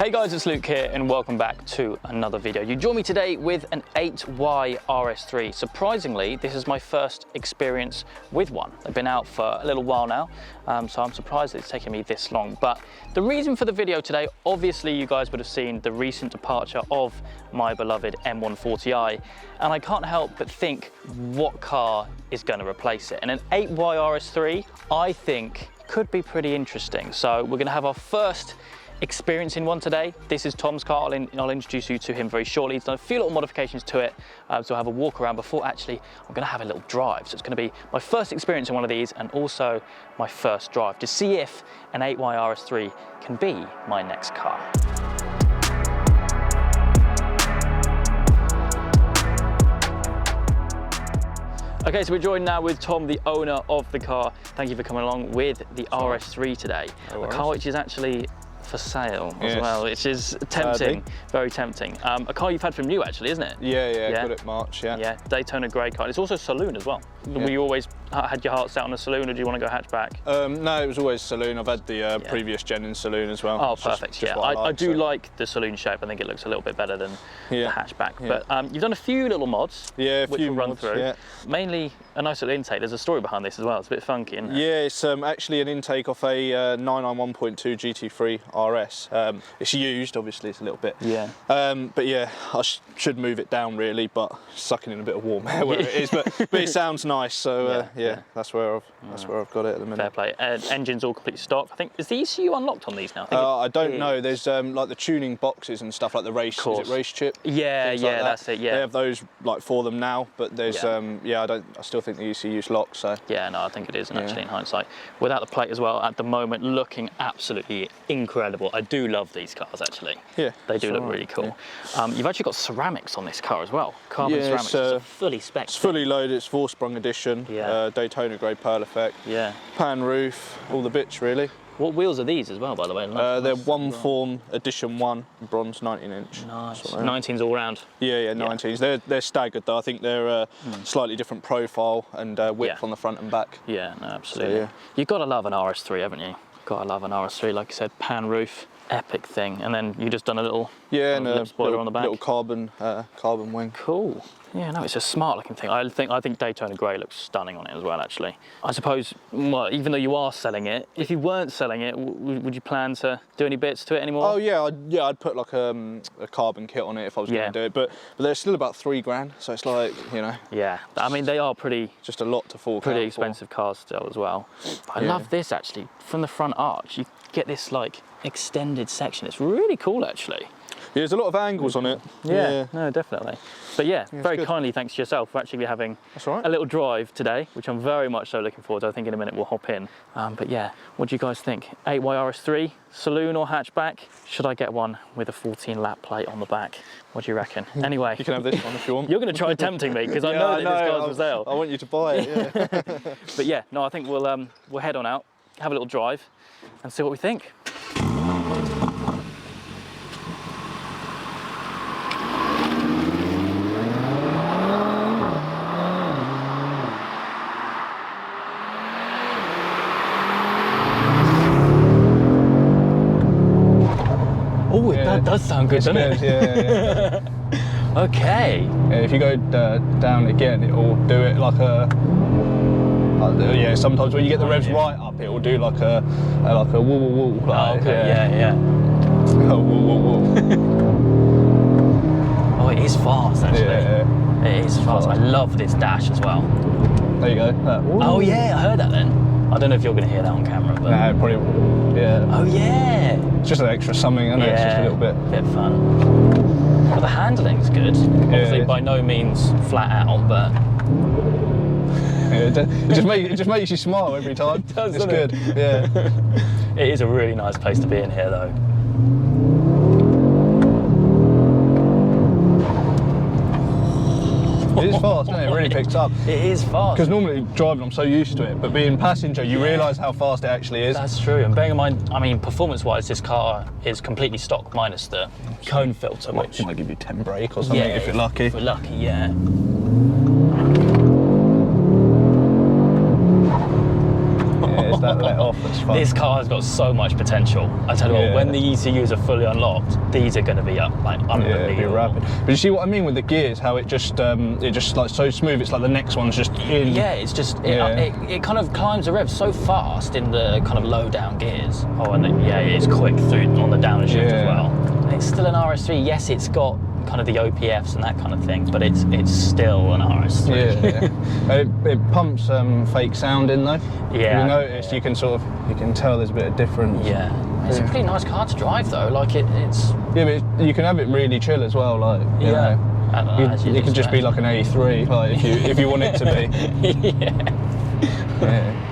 Hey guys, it's Luke here and welcome back to another video. You join me today with an 8Y RS3. Surprisingly, this is my first experience with one. They've been out for a little while now, so I'm surprised it's taken me this long. But the reason for the video today, obviously you guys would have seen the recent departure of my beloved M140i, and I can't help but think what car is going to replace it. And an 8Y RS3, I think, could be pretty interesting. So we're going to have our first experience in one today. This is Tom's car. I'll introduce you to him very shortly. He's done a few little modifications to it, so I'll have a walk around before actually I'm going to have a little drive. So it's going to be my first experience in one of these and also my first drive to see if an 8Y RS3 can be my next car. Okay, so we're joined now with Tom, the owner of the car. Thank you for coming along with the RS3 today. A car which is actually for sale as well, which is tempting, very tempting. A car you've had from new actually, isn't it? Yeah, got it March, yeah. Daytona grey car. It's also saloon as well. Were you always had your heart set on a saloon, or do you want to go hatchback? No, it was always saloon. I've had the previous gen in saloon as well. Oh, perfect, just I do like the saloon shape. I think it looks a little bit better than the hatchback. But you've done a few little mods, which we'll run through. Mainly a nice little intake. There's a story behind this as well. It's a bit funky, isn't it? Yeah, it's actually an intake off a 991.2 GT3 RS. It's used, obviously, it's a little bit. But yeah, I should move it down really, but sucking in a bit of warm air where it is. But it sounds nice, so that's where I've got it at the minute. Fair play. Engine's all complete stock. I think, is the ECU unlocked on these now? I don't know. There's like the tuning boxes and stuff, like the race, is it race chip? Yeah, that's it. Yeah, they have those like for them now, but there's I still think the ECU's locked. So yeah, no, I think it is, and actually in hindsight, without the plate as well, at the moment looking absolutely incredible. I do love these cars actually. Yeah, they do look really cool. You've actually got ceramics on this car as well. Carbon ceramics. It's fully spec. It's fully loaded. It's 4-sprung edition. Daytona grey pearl effect. Pan roof, all the bits really. What wheels are these as well, by the way? They're One Form Edition 1, bronze 19-inch. Nice. 19s all round. Yeah, 19s. They're staggered though. I think they're slightly different profile and width on the front and back. Yeah, no, absolutely. So, You've got to love an RS3, haven't you? Got to love an RS3, like you said, pan roof, epic thing. And then you just done a little lip spoiler on the back. Little carbon wing. Cool. Yeah, no, it's a smart looking thing. I think Daytona grey looks stunning on it as well, actually. I suppose, well, even though you are selling it, if you weren't selling it, would you plan to do any bits to it anymore? Oh yeah, I'd put like a carbon kit on it if I was going to do it. But they're still about £3 grand, so it's like, you know. Yeah, I mean they are just a lot to fork out. Pretty expensive cars still as well. But I love this actually. From the front arch, you get this like extended section. It's really cool actually. Yeah, there's a lot of angles on it. Yeah, no, definitely. But yeah, very kindly thanks to yourself for actually having a little drive today, which I'm very much so looking forward to. I think in a minute we'll hop in. But yeah, what do you guys think? 8Y RS3, saloon or hatchback? Should I get one with a 14 lap plate on the back? What do you reckon? Anyway. You can have this one if you want. You're going to try tempting me because I know that this car's for sale. I want you to buy it, yeah. But yeah, no, I think we'll head on out, have a little drive and see what we think. Oh, that does sound good, doesn't it? Yeah. Okay. Yeah, if you go down again, it will do it like a. Sometimes when you get the revs right up, it will do like a woo woo woo. Like, yeah. Oh, woo woo woo. Oh, it is fast actually. Yeah. It is fast. I love this dash as well. There you go. Oh yeah, I heard that then. I don't know if you're going to hear that on camera, but. Nah, probably. Yeah. Oh yeah. It's just an extra something, isn't it? It's just a little bit. Bit fun. Well, the handling's good. Obviously, by no means flat out, but. It just makes you smile every time. It does, it's good. Yeah. It is a really nice place to be in here, though. It is fast, isn't it? It really picks up. It is fast. Because normally driving, I'm so used to it, but being passenger, you realise how fast it actually is. That's true. And bearing in mind, I mean, performance-wise, this car is completely stock minus the cone filter, which might give you 10 brake or something if you're lucky. If we're lucky, yeah. It's that let off. that's fun. This car has got so much potential. I tell you what, when the ECUs are fully unlocked, these are going to be like unbelievable. Yeah, it'll be rapid. But you see what I mean with the gears? How it just like so smooth. It's like the next one's just in. Yeah, it's just it kind of climbs the revs so fast in the kind of low down gears. Oh, and it's quick through on the downshift as well. It's still an RS3. Yes, it's got kind of the OPFs and that kind of thing, but it's still an RS3. It pumps fake sound in though. Yeah. You notice you can tell there's a bit of difference. Yeah. It's a pretty nice car to drive though. Like it's. Yeah, but you can have it really chill as well. Like you know, it can just be like an A3, like if you want it to be. Yeah.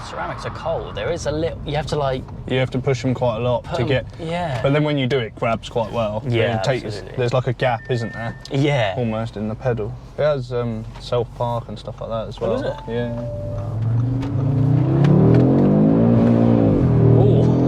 Ceramics are cold. There is a little. You have to push them quite a lot to get. Yeah. But then when you do, it grabs quite well. Yeah. There's like a gap, isn't there? Yeah. Almost in the pedal. It has self park and stuff like that as well. Oh, is it? Yeah. Oh.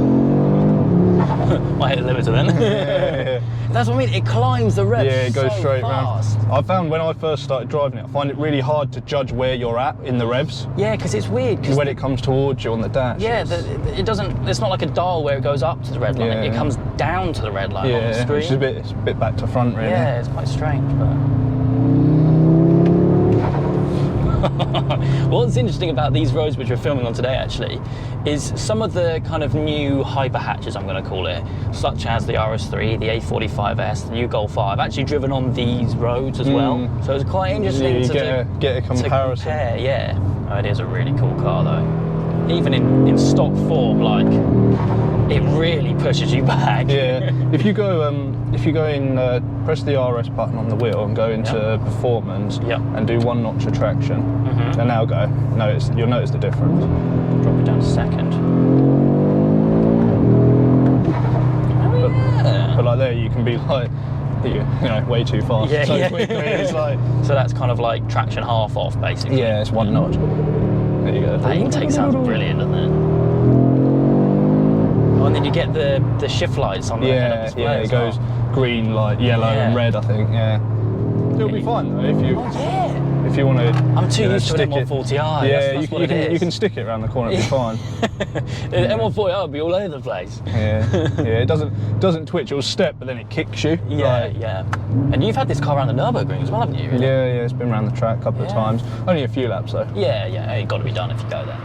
Might hit the limiter then. Yeah. That's what I mean. It climbs the revs. Yeah, it goes so straight fast. round. I found when I first started driving it, I find it really hard to judge where you're at in the revs. Yeah, because it's weird. When it comes towards you on the dash. Yeah, it doesn't. It's not like a dial where it goes up to the red line. It comes down to the red line on the screen. Which is it's a bit back to front, really. Yeah, it's quite strange, but. What's interesting about these roads which we're filming on today actually is some of the kind of new hyper hatches, I'm going to call it, such as the RS3, the A45S, the new Golf R. I've actually driven on these roads as well, so it's quite interesting to get a comparison. Compare, yeah. Oh, it is a really cool car though. Even in stock form, like it really pushes you back. Yeah. If you go in, press the RS button on the wheel and go into performance and do 1 notch of traction, and now go. You'll notice the difference. Drop it down to second. But like there, you can be like, you know, way too fast. Quickly. It's like. So that's kind of like traction half off, basically. Yeah, it's 1 notch. There you go. That intake sounds brilliant, doesn't it? Oh, and then you get the shift lights on the head-up display. Yeah, it goes green, light, yellow, and red. I think. Yeah. It'll be fine though if you. If you want to. I'm too used to an M140i. Yeah, you can stick it around the corner. It'll be fine. The M140i will be all over the place. Yeah. It doesn't twitch. It'll step, but then it kicks you. Yeah. And you've had this car around the Nürburgring as well, haven't you? Really? Yeah. It's been around the track a couple of times. Only a few laps though. Yeah. It's got to be done if you go there.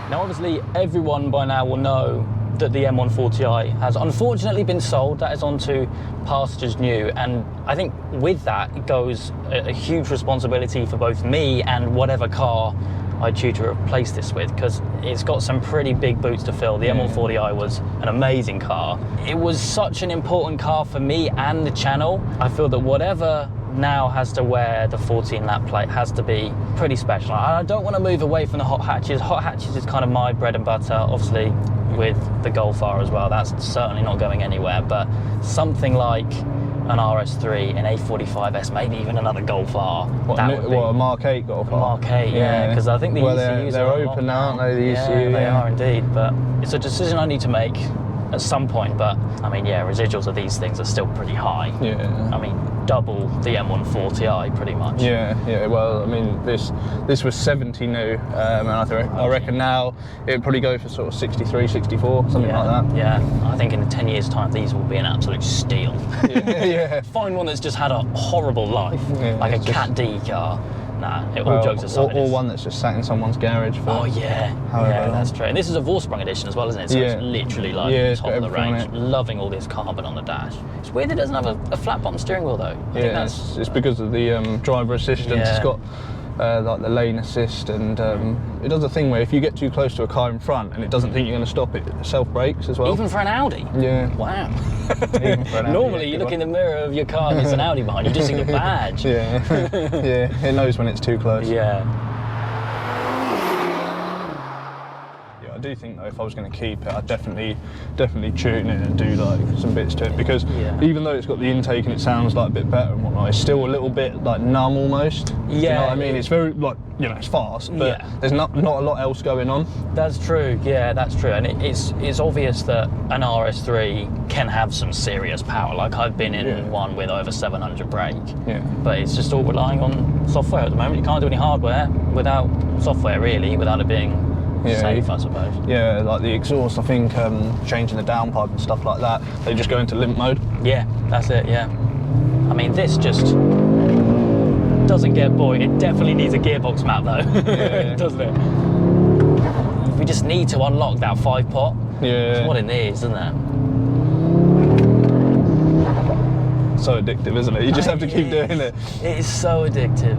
Now, obviously, everyone by now will know that the M140i has unfortunately been sold. That is onto pastures new, and I think with that goes a huge responsibility for both me and whatever car I choose to replace this with, because it's got some pretty big boots to fill. The M140i was an amazing car. It was such an important car for me and the channel. I feel that whatever now has to wear the 14 lap plate has to be pretty special. I don't want to move away from the hot hatches. Hot hatches is kind of my bread and butter, obviously with the Golf R as well. That's certainly not going anywhere, but something like an RS3, an A45S, maybe even another Golf R. What, a Mark 8 Golf R? Mark 8, yeah, because I think the ECUs they're open now, aren't they? The ECU, they are indeed, but it's a decision I need to make at some point. But I mean, residuals of these things are still pretty high. Yeah. I mean, double the M140i pretty much. Yeah. Well, I mean, this was 70 new, and I reckon now it'd probably go for sort of 63, 64, something like that. Yeah. I think in 10 years' time, these will be an absolute steal. Yeah. Find one that's just had a horrible life, like a Cat D car. Nah, all jokes aside. Or one that's just sat in someone's garage for. Oh yeah, that's true. And this is a Vorsprung edition as well, isn't it? So it's literally like top of the range. Loving all this carbon on the dash. It's weird it doesn't have a flat bottom steering wheel though. I think it's because of the driver assistance. It's got like the lane assist, and it does a thing where if you get too close to a car in front and it doesn't think you're going to stop, it self-brakes as well. Even for an Audi? Yeah. Wow. Even for an Audi, normally you look in the mirror of your car and there's an Audi behind you, just see the badge. Yeah. It knows when it's too close. Yeah. I I do think though, if I was going to keep it, I'd definitely tune it and do like some bits to it, because even though it's got the intake and it sounds like a bit better and whatnot, it's still a little bit like numb almost. Yeah. You know what I mean? It's very like, you know, it's fast, but there's not a lot else going on. That's true. Yeah, that's true. And it's obvious that an RS3 can have some serious power. Like I've been in one with over 700 brake. Yeah. But it's just all relying on software at the moment. You can't do any hardware without software, really, without it being safe, I suppose. Yeah, like the exhaust, I think changing the downpipe and stuff like that, they just go into limp mode. Yeah, that's it, yeah. I mean, this just doesn't get buoyed. It definitely needs a gearbox map though, doesn't it? We just need to unlock that 5-pot. Yeah. It's what it needs, isn't it? So addictive, isn't it? You just have to keep doing it. It is so addictive.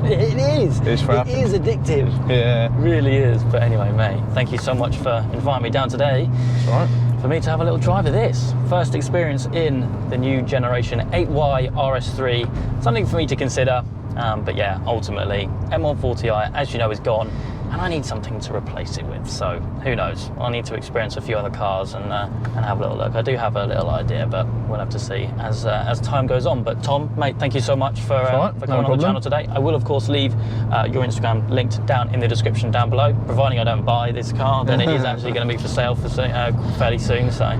It is. It's it is addictive. Yeah. It really is. But anyway, mate, thank you so much for inviting me down today. It's all right. For me to have a little drive of this. First experience in the new generation 8Y RS3. Something for me to consider. But yeah, ultimately, M140i, as you know, is gone. And I need something to replace it with, so who knows? I need to experience a few other cars and have a little look. I do have a little idea, but we'll have to see as time goes on. But Tom, mate, thank you so much for coming on the channel today. I will, of course, leave your Instagram linked down in the description down below. Providing I don't buy this car, then it is actually going to be for sale for fairly soon. So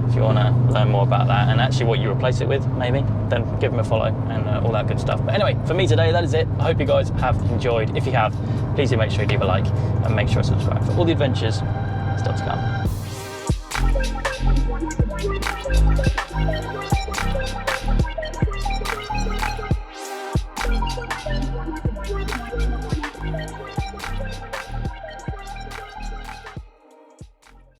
if you want to learn more about that and actually what you replace it with, maybe, then give him a follow and all that good stuff. But anyway, for me today, that is it. I hope you guys have enjoyed. If you have, please do make sure you leave a like and make sure to subscribe for all the adventures still to come.